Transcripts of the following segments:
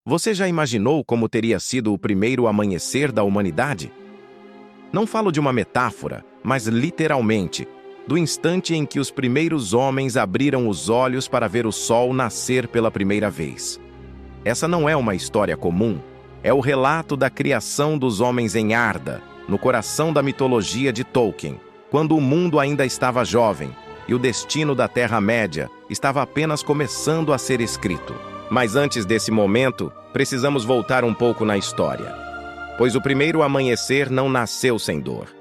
Você já imaginou como teria sido o primeiro amanhecer da humanidade? Não falo de uma metáfora, mas literalmente, do instante em que os primeiros homens abriram os olhos para ver o sol nascer pela primeira vez. Essa não é uma história comum, é o relato da criação dos homens em Arda, no coração da mitologia de Tolkien, quando o mundo ainda estava jovem e o destino da Terra-média estava apenas começando a ser escrito. Mas antes desse momento, precisamos voltar um pouco na história. Pois o primeiro amanhecer não nasceu sem dor.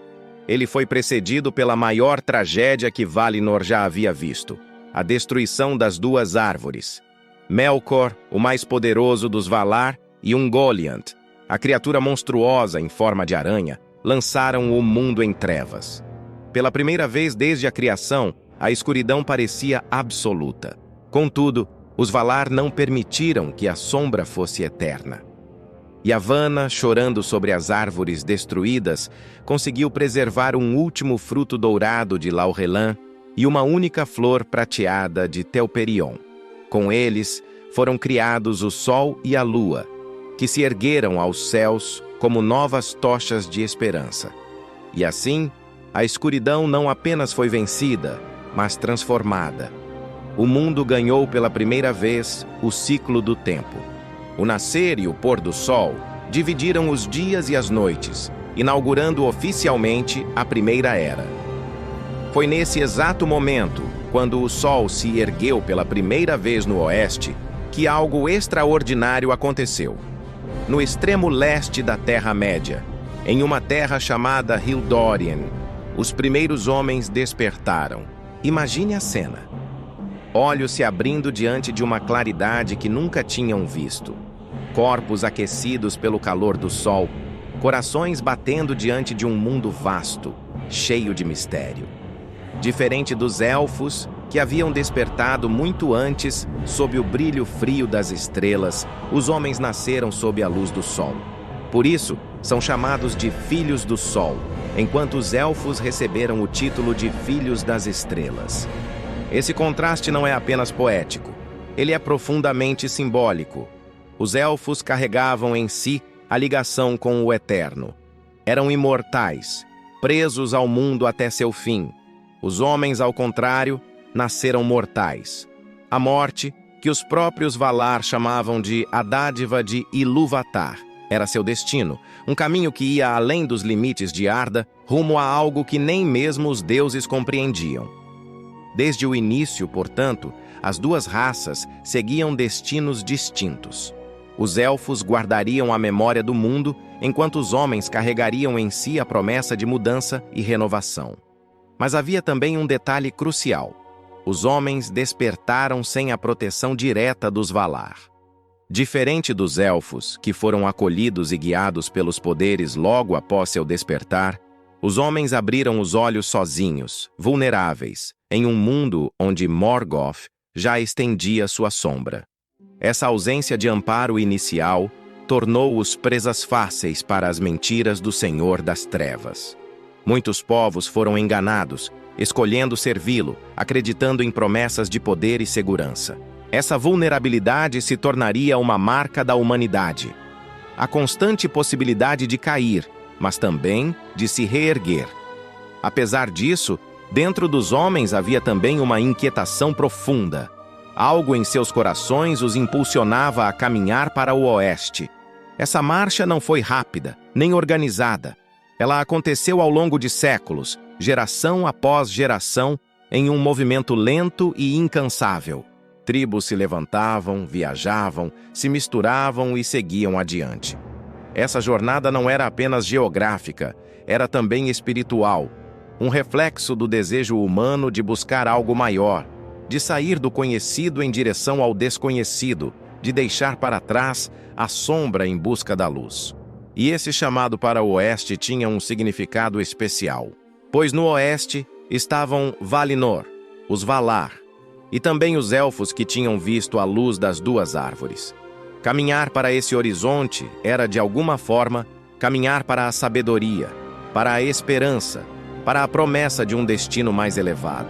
Ele foi precedido pela maior tragédia que Valinor já havia visto, a destruição das duas árvores. Melkor, o mais poderoso dos Valar, e Ungoliant, a criatura monstruosa em forma de aranha, lançaram o mundo em trevas. Pela primeira vez desde a criação, a escuridão parecia absoluta. Contudo, os Valar não permitiram que a sombra fosse eterna. Yavanna, chorando sobre as árvores destruídas, conseguiu preservar um último fruto dourado de Laurelã e uma única flor prateada de Telperion. Com eles, foram criados o Sol e a Lua, que se ergueram aos céus como novas tochas de esperança. E assim, a escuridão não apenas foi vencida, mas transformada. O mundo ganhou pela primeira vez o ciclo do tempo. O nascer e o pôr do sol dividiram os dias e as noites, inaugurando oficialmente a Primeira Era. Foi nesse exato momento, quando o sol se ergueu pela primeira vez no oeste, que algo extraordinário aconteceu. No extremo leste da Terra-média, em uma terra chamada Hildorien, os primeiros homens despertaram. Imagine a cena. Olhos se abrindo diante de uma claridade que nunca tinham visto. Corpos aquecidos pelo calor do sol, corações batendo diante de um mundo vasto, cheio de mistério. Diferente dos elfos, que haviam despertado muito antes, sob o brilho frio das estrelas, os homens nasceram sob a luz do sol. Por isso, são chamados de Filhos do Sol, enquanto os elfos receberam o título de Filhos das Estrelas. Esse contraste não é apenas poético, ele é profundamente simbólico. Os elfos carregavam em si a ligação com o eterno. Eram imortais, presos ao mundo até seu fim. Os homens, ao contrário, nasceram mortais. A morte, que os próprios Valar chamavam de a dádiva de Ilúvatar, era seu destino, um caminho que ia além dos limites de Arda, rumo a algo que nem mesmo os deuses compreendiam. Desde o início, portanto, as duas raças seguiam destinos distintos. Os elfos guardariam a memória do mundo, enquanto os homens carregariam em si a promessa de mudança e renovação. Mas havia também um detalhe crucial. Os homens despertaram sem a proteção direta dos Valar. Diferente dos elfos, que foram acolhidos e guiados pelos poderes logo após seu despertar, os homens abriram os olhos sozinhos, vulneráveis, em um mundo onde Morgoth já estendia sua sombra. Essa ausência de amparo inicial tornou-os presas fáceis para as mentiras do Senhor das Trevas. Muitos povos foram enganados, escolhendo servi-lo, acreditando em promessas de poder e segurança. Essa vulnerabilidade se tornaria uma marca da humanidade. A constante possibilidade de cair, mas também de se reerguer. Apesar disso, dentro dos homens havia também uma inquietação profunda. Algo em seus corações os impulsionava a caminhar para o oeste. Essa marcha não foi rápida, nem organizada. Ela aconteceu ao longo de séculos, geração após geração, em um movimento lento e incansável. Tribos se levantavam, viajavam, se misturavam e seguiam adiante. Essa jornada não era apenas geográfica, era também espiritual, um reflexo do desejo humano de buscar algo maior, de sair do conhecido em direção ao desconhecido, de deixar para trás a sombra em busca da luz. E esse chamado para o oeste tinha um significado especial, pois no oeste estavam Valinor, os Valar, e também os elfos que tinham visto a luz das duas árvores. Caminhar para esse horizonte era, de alguma forma, caminhar para a sabedoria, para a esperança, para a promessa de um destino mais elevado.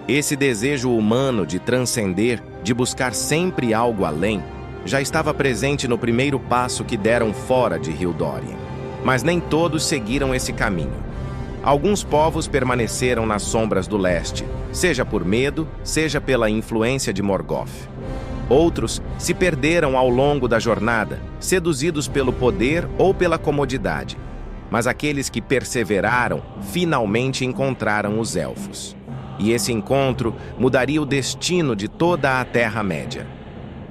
Esse desejo humano de transcender, de buscar sempre algo além, já estava presente no primeiro passo que deram fora de Hildórien. Mas nem todos seguiram esse caminho. Alguns povos permaneceram nas sombras do leste, seja por medo, seja pela influência de Morgoth. Outros se perderam ao longo da jornada, seduzidos pelo poder ou pela comodidade. Mas aqueles que perseveraram finalmente encontraram os Elfos. E esse encontro mudaria o destino de toda a Terra-média.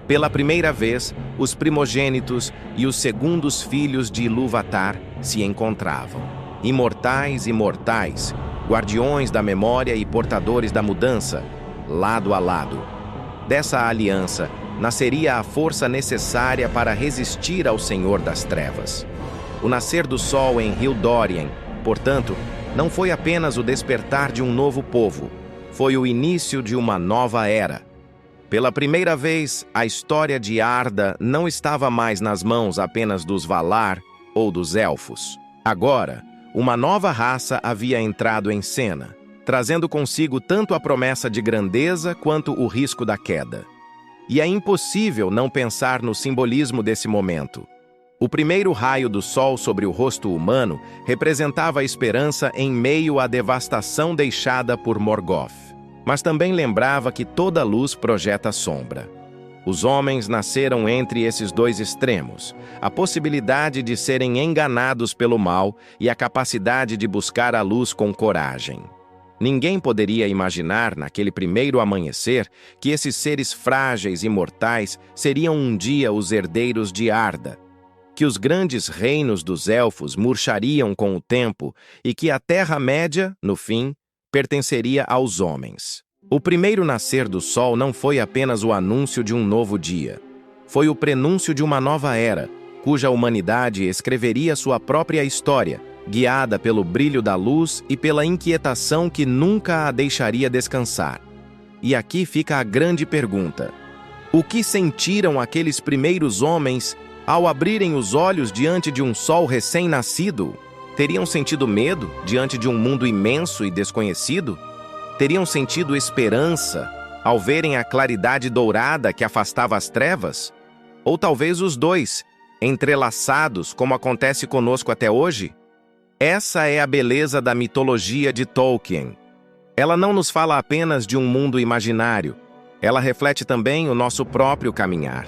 Pela primeira vez, os primogênitos e os segundos filhos de Ilúvatar se encontravam. Imortais e mortais, guardiões da memória e portadores da mudança, lado a lado. Dessa aliança nasceria a força necessária para resistir ao Senhor das Trevas. O nascer do sol em Hildórien, portanto, não foi apenas o despertar de um novo povo, foi o início de uma nova era. Pela primeira vez, a história de Arda não estava mais nas mãos apenas dos Valar ou dos Elfos. Agora, uma nova raça havia entrado em cena, trazendo consigo tanto a promessa de grandeza quanto o risco da queda. E é impossível não pensar no simbolismo desse momento. O primeiro raio do sol sobre o rosto humano representava a esperança em meio à devastação deixada por Morgoth. Mas também lembrava que toda luz projeta sombra. Os homens nasceram entre esses dois extremos, a possibilidade de serem enganados pelo mal e a capacidade de buscar a luz com coragem. Ninguém poderia imaginar, naquele primeiro amanhecer, que esses seres frágeis e mortais seriam um dia os herdeiros de Arda, que os grandes reinos dos Elfos murchariam com o tempo e que a Terra-média, no fim, pertenceria aos homens. O primeiro nascer do sol não foi apenas o anúncio de um novo dia. Foi o prenúncio de uma nova era, cuja humanidade escreveria sua própria história, guiada pelo brilho da luz e pela inquietação que nunca a deixaria descansar. E aqui fica a grande pergunta: o que sentiram aqueles primeiros homens ao abrirem os olhos diante de um sol recém-nascido? Teriam sentido medo diante de um mundo imenso e desconhecido? Teriam sentido esperança ao verem a claridade dourada que afastava as trevas? Ou talvez os dois, entrelaçados como acontece conosco até hoje? Essa é a beleza da mitologia de Tolkien. Ela não nos fala apenas de um mundo imaginário, ela reflete também o nosso próprio caminhar.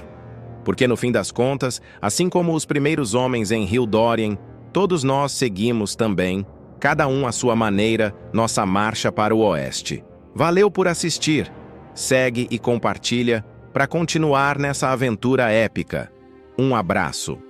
Porque no fim das contas, assim como os primeiros homens em Hildórien, todos nós seguimos também, cada um à sua maneira, nossa marcha para o oeste. Valeu por assistir. Segue e compartilha para continuar nessa aventura épica. Um abraço.